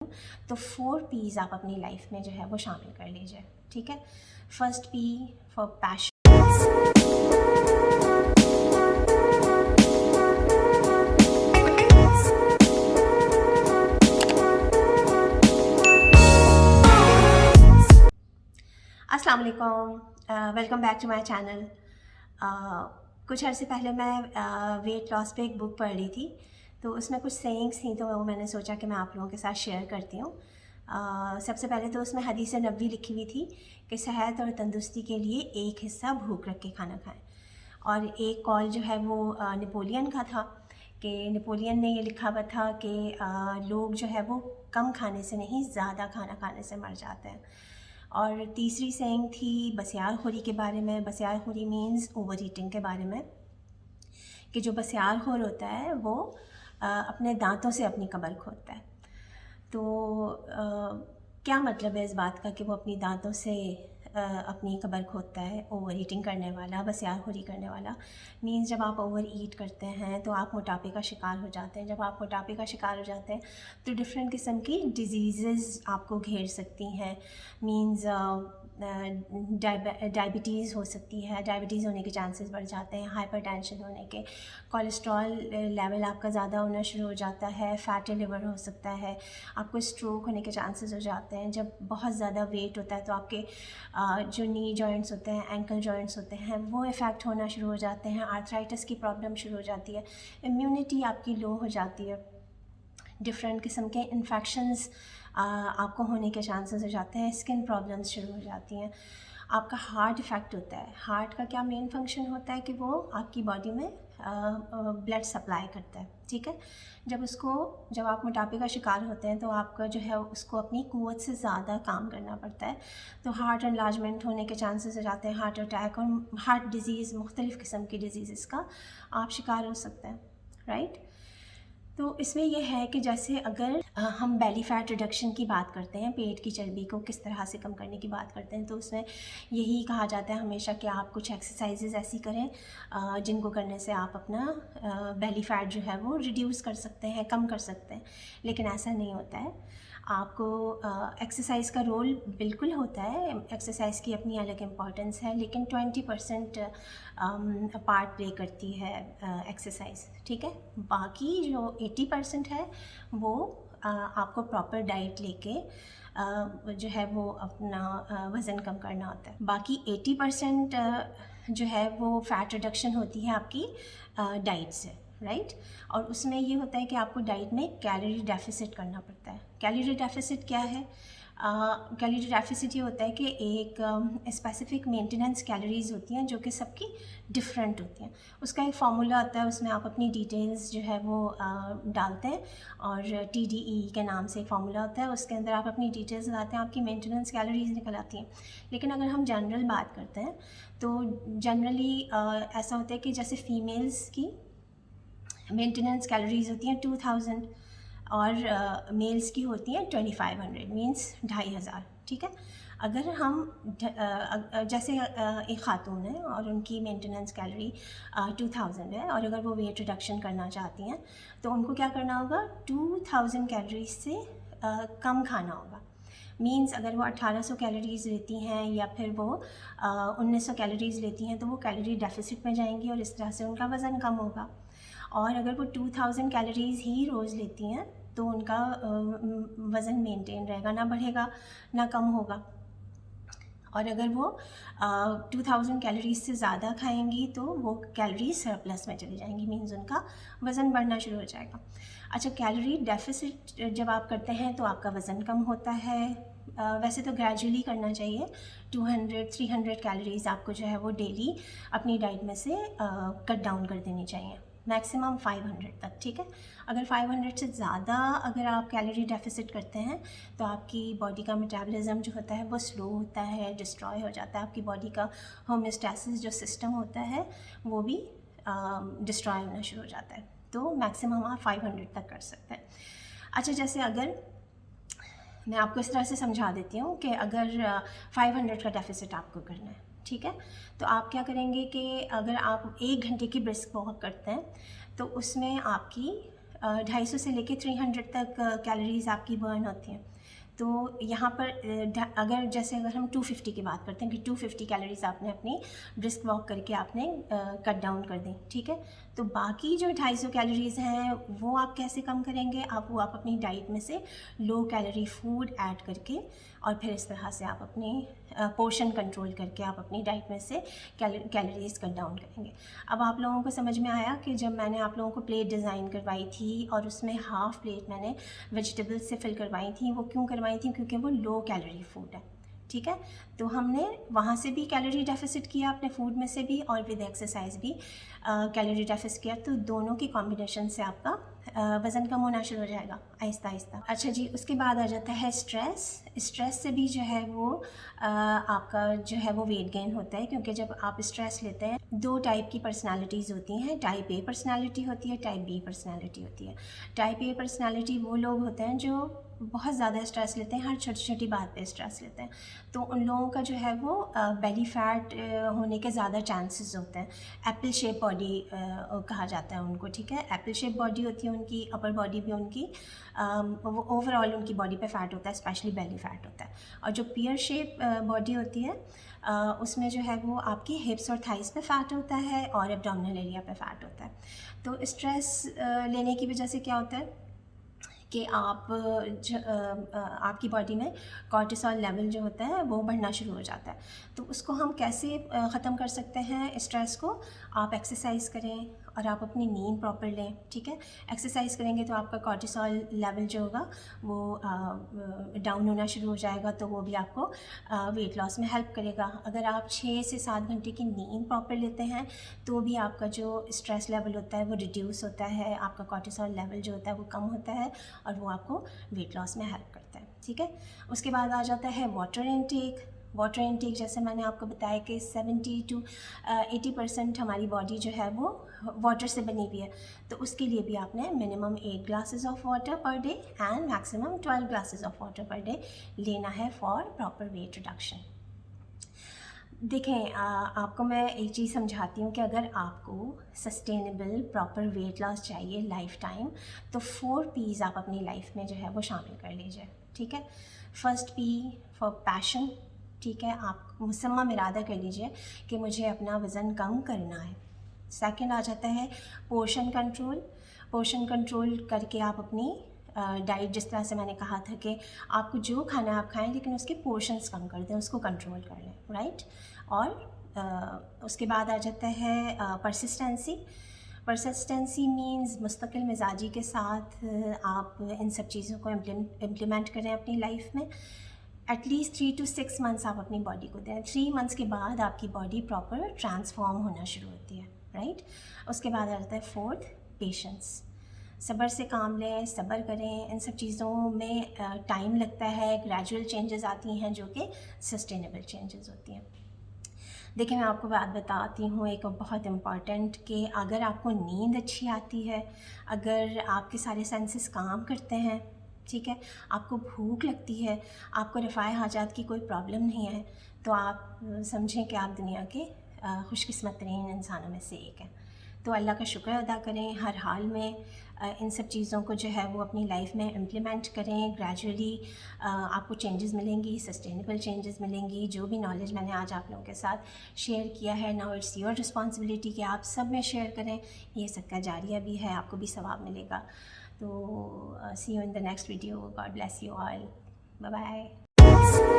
हूँ। तो 4 पीज़ आप अपनी लाइफ में जो है वो शामिल कर लीजिए, ठीक है। First P for passion. अस्सलाम वालेकुम, welcome back to my channel. कुछ अर्से पहले मैं वेट लॉस पे एक बुक पढ़ रही थी, तो उसमें कुछ सेइंग्स थी, तो वो मैंने सोचा कि मैं आप लोगों के साथ शेयर करती हूँ। सबसे पहले तो उसमें हदीस नबवी लिखी हुई थी कि सेहत और तंदुरुस्ती के लिए एक हिस्सा भूख रख के खाना खाएं। और एक कॉल जो है वो नेपोलियन का था कि नेपोलियन ने ये लिखा हुआ था कि लोग जो है वो कम खाने से नहीं, ज़्यादा खाना खाने से मर जाते हैं। और तीसरी सेइंग थी बसियारखोरी के बारे में। बसियारखोरी मीन्स ओवर ईटिंग के बारे में, कि जो बसियारखोर होता है वो अपने दांतों से अपनी कब्र खोदता है। तो क्या मतलब है इस बात का कि वो अपनी दांतों से अपनी कब्र खोदता है? ओवर ईटिंग करने वाला, बसियारखोरी करने वाला मीन्स जब आप ओवर ईट करते हैं तो आप मोटापे का शिकार हो जाते हैं। जब आप मोटापे का शिकार हो जाते हैं तो डिफरेंट किस्म की डिजीज़ आपको घेर सकती हैं। मीन्स डायबिटीज़ हो सकती है, डायबिटीज़ होने के चांसेस बढ़ जाते हैं, हाइपरटेंशन होने के, कोलेस्ट्रॉल लेवल आपका ज़्यादा होना शुरू हो जाता है, फैटी लिवर हो सकता है, आपको स्ट्रोक होने के चांसेस हो जाते हैं। जब बहुत ज़्यादा वेट होता है तो आपके जो नी जॉइंट्स होते हैं, एंकल जॉइंट्स होते हैं, वो इफ़ेक्ट होना शुरू हो जाते हैं। आर्थराइटिस की प्रॉब्लम शुरू हो जाती है, इम्यूनिटी आपकी लो हो जाती है, डिफरेंट किस्म के इन्फेक्शंस आपको होने के चांसेस हो जाते हैं, स्किन प्रॉब्लम्स शुरू हो जाती हैं, आपका हार्ट इफ़ेक्ट होता है। हार्ट का क्या मेन फंक्शन होता है कि वो आपकी बॉडी में ब्लड सप्लाई करता है, ठीक है। जब आप मोटापे का शिकार होते हैं तो आपका जो है उसको अपनी कुव्वत से ज़्यादा काम करना पड़ता है, तो हार्ट एनलार्जमेंट होने के चांसेस हो जाते हैं, हार्ट अटैक और हार्ट डिजीज़, मुख्तलिफ़ किस्म की डिजीज़ का आप शिकार हो सकते हैं, राइट। तो इसमें यह है कि जैसे अगर हम बेली फ़ैट रिडक्शन की बात करते हैं, पेट की चर्बी को किस तरह से कम करने की बात करते हैं, तो उसमें यही कहा जाता है हमेशा कि आप कुछ एक्सरसाइजेज़ ऐसी करें जिनको करने से आप अपना बेली फ़ैट जो है वो रिड्यूस कर सकते हैं, कम कर सकते हैं। लेकिन ऐसा नहीं होता है। आपको एक्सरसाइज का रोल बिल्कुल होता है, एक्सरसाइज की अपनी अलग इम्पॉर्टेंस है, लेकिन 20% पार्ट प्ले करती है एक्सरसाइज, ठीक है। बाकी जो 80% है वो आपको प्रॉपर डाइट लेके जो है वो अपना वज़न कम करना होता है। बाकी 80% जो है वो फ़ैट रिडक्शन होती है आपकी डाइट से, राइट। और उसमें ये होता है कि आपको डाइट में कैलोरी डेफिसिट करना पड़ता है। कैलोरी डेफिसिट क्या है? कैलोरी डेफिसिट ये होता है कि एक स्पेसिफिक मेंटेनेंस कैलोरीज़ होती हैं जो कि सबकी डिफरेंट होती हैं। उसका एक फार्मूला आता है, उसमें आप अपनी डिटेल्स जो है वो डालते हैं और TDE के नाम से एक फार्मूला होता है, उसके अंदर आप अपनी डिटेल्स डालते हैं, आपकी मेंटेनेंस कैलोरीज़ निकल आती हैं। लेकिन अगर हम जनरल बात करते हैं तो जनरली ऐसा होता है कि जैसे फ़ीमेल्स की मेंटेनेंस कैलोरीज़ होती हैं 2000 और मेल्स की होती हैं 2500, मीन्स 2500, ठीक है। अगर हम जैसे एक ख़ातून है और उनकी मेंटेनेंस कैलोरी 2000 है और अगर वो वेट रिडक्शन करना चाहती हैं तो उनको क्या करना होगा? 2000 कैलोरीज से कम खाना होगा। मीन्स अगर वो 1800 कैलोरीज़ लेती हैं या फिर वो 1900 कैलोरीज़ लेती हैं तो वो कैलोरी डेफिसिट में जाएंगी और इस तरह से उनका वज़न कम होगा। और अगर वो 2000 कैलोरीज़ ही रोज़ लेती हैं तो उनका वज़न मेंटेन रहेगा, ना बढ़ेगा ना कम होगा। और अगर वो 2000 कैलोरीज़ से ज़्यादा खाएंगी तो वो कैलोरी सरप्लस में चली जाएंगी, मीन्स उनका वज़न बढ़ना शुरू हो जाएगा। अच्छा, कैलोरी डेफिसिट जब आप करते हैं तो आपका वज़न कम होता है। वैसे तो ग्रेजुअली करना चाहिए, 200-300 कैलोरीज़ आपको जो है वो डेली अपनी डाइट में से कट डाउन कर देनी चाहिए, मैक्सिमम 500 तक, ठीक है। अगर 500 से ज़्यादा अगर आप कैलोरी डेफिसिट करते हैं तो आपकी बॉडी का मेटाबॉलिज्म जो होता है वो स्लो होता है, डिस्ट्रॉय हो जाता है। आपकी बॉडी का होम्योस्टैसिस जो सिस्टम होता है वो भी डिस्ट्रॉय होना शुरू हो जाता है। तो मैक्सिमम आप 500 तक कर सकते हैं। अच्छा, जैसे अगर मैं आपको इस तरह से समझा देती हूँ कि अगर 500 का डेफिसिट आपको करना है, ठीक है, तो आप क्या करेंगे कि अगर आप 1 घंटे की ब्रिस्क वॉक करते हैं तो उसमें आपकी 250 से लेके 300 तक कैलोरीज़ आपकी बर्न होती हैं। तो यहाँ पर अगर हम 250 की बात करते हैं कि 250 कैलोरीज़ आपने अपनी ब्रिस्क वॉक करके आपने कट डाउन कर दी, ठीक है। तो बाकी जो 250 कैलोरीज़ हैं वो आप कैसे कम करेंगे? आप अपनी डाइट में से लो कैलोरी फूड ऐड करके और फिर इस तरह से आप अपनी पोर्शन कंट्रोल करके आप अपनी डाइट में से कैलोरीज़ कट डाउन करेंगे। अब आप लोगों को समझ में आया कि जब मैंने आप लोगों को प्लेट डिज़ाइन करवाई थी और उसमें हाफ़ प्लेट मैंने वेजिटेबल्स से फिल करवाई थी, वो क्यों करवाई थी? क्योंकि वो लो कैलोरी फूड है, ठीक है। तो हमने वहाँ से भी कैलोरी डेफिसिट किया अपने फूड में से भी, और विद एक्सरसाइज भी कैलोरी डेफिसिट किया। तो दोनों की कॉम्बिनेशन से आपका वज़न कम होना शुरू हो जाएगा आहिस्ता आहिस्ता। अच्छा जी, उसके बाद आ जाता है स्ट्रेस। स्ट्रेस से भी जो है वो आपका जो है वो वेट गेन होता है, क्योंकि जब आप स्ट्रेस लेते हैं, 2 टाइप की पर्सनालिटीज़ होती हैं। टाइप ए पर्सनालिटी होती है, टाइप बी पर्सनालिटी होती है। टाइप ए पर्सनालिटी वो लोग होते हैं जो बहुत ज़्यादा स्ट्रेस लेते हैं, हर छोटी छोटी बात पे स्ट्रेस लेते हैं। तो उन लोगों का जो है वो बेली फैट होने के ज़्यादा चांसेस होते हैं। एप्पल शेप बॉडी कहा जाता है उनको, ठीक है। एप्पल शेप बॉडी होती है उनकी, अपर बॉडी भी उनकी, वो ओवरऑल उनकी बॉडी पे फैट होता है, स्पेशली बेली फैट होता है। और जो पियर शेप बॉडी होती है उसमें जो है वो आपकी हिप्स और थाइस पे फैट होता है और एब्डोमिनल एरिया पे फैट होता है। तो स्ट्रेस लेने की वजह से क्या होता है कि आपकी बॉडी में कॉर्टिसोल लेवल जो होता है वो बढ़ना शुरू हो जाता है। तो उसको हम कैसे ख़त्म कर सकते हैं स्ट्रेस को? आप एक्सरसाइज करें और आप अपनी नींद प्रॉपर लें, ठीक है। एक्सरसाइज करेंगे तो आपका कॉर्टिसोल लेवल जो होगा वो डाउन होना शुरू हो जाएगा, तो वो भी आपको वेट लॉस में हेल्प करेगा। अगर आप 6 से 7 घंटे की नींद प्रॉपर लेते हैं तो भी आपका जो स्ट्रेस लेवल होता है वो रिड्यूस होता है, आपका कॉर्टिसोल लेवल जो होता है वो कम होता है और वो आपको वेट लॉस में हेल्प करता है, ठीक है। उसके बाद आ जाता है वाटर इनटेक। वाटर इनटेक जैसे मैंने आपको बताया कि 70 to 80% हमारी बॉडी जो है वो वाटर से बनी हुई है। तो उसके लिए भी आपने minimum 8 glasses of water per day and maximum 12 glasses of water per day लेना है फॉर प्रॉपर वेट रिडक्शन। देखें, आपको मैं एक चीज़ समझाती हूँ कि अगर आपको सस्टेनेबल प्रॉपर वेट लॉस चाहिए लाइफ टाइम, तो 4 P's आप अपनी लाइफ में जो है वो शामिल कर लीजिए, ठीक है। फर्स्ट P फॉर पैशन, ठीक है। आप मुसम्मम इरादा कर लीजिए कि मुझे अपना वज़न कम करना है। सेकंड आ जाता है पोर्शन कंट्रोल। पोर्शन कंट्रोल करके आप अपनी डाइट, जिस तरह से मैंने कहा था कि आपको जो खाना है आप खाएं, लेकिन उसके पोर्शंस कम कर दें, उसको कंट्रोल कर लें, राइट। और उसके बाद आ जाता है परसिस्टेंसी। परसिस्टेंसी मीन्स मुस्तकिल मिजाजी के साथ आप इन सब चीज़ों को इम्प्लीमेंट करें अपनी लाइफ में। एटलीस्ट 3 to 6 मंथ्स आप अपनी बॉडी को दें। 3 मंथ्स के बाद आपकी बॉडी प्रॉपर ट्रांसफॉर्म होना शुरू होती है, राइट। उसके बाद आ जाता है फोर्थ, पेशेंस। सब्र से काम लें, सब्र करें। इन सब चीज़ों में टाइम लगता है, ग्रेजुअल चेंजेस आती हैं जो कि सस्टेनेबल चेंजेस होती हैं। देखिए, मैं आपको बात बताती हूँ एक बहुत इम्पॉर्टेंट, कि अगर आपको नींद अच्छी आती है, अगर आपके सारे सेंसेस काम करते हैं, ठीक है, आपको भूख लगती है, आपको रफ़ाए हाजात की कोई प्रॉब्लम नहीं है, तो आप समझें कि आप दुनिया के खुशकिस्मत तरीन इंसानों में से एक हैं। तो अल्लाह का शुक्र अदा करें हर हाल में। इन सब चीज़ों को जो है वो अपनी लाइफ में इम्प्लीमेंट करें। ग्रेजुअली आपको चेंजेस मिलेंगी, सस्टेनेबल चेंजेस मिलेंगी। जो भी नॉलेज मैंने आज आप लोगों के साथ शेयर किया है, नाउ इट्स योर रिस्पॉन्सिबिलिटी कि आप सब में शेयर करें। ये सदका जारिया भी है, आपको भी सवाब मिलेगा। तो see you in the next video. God bless you all. Bye bye.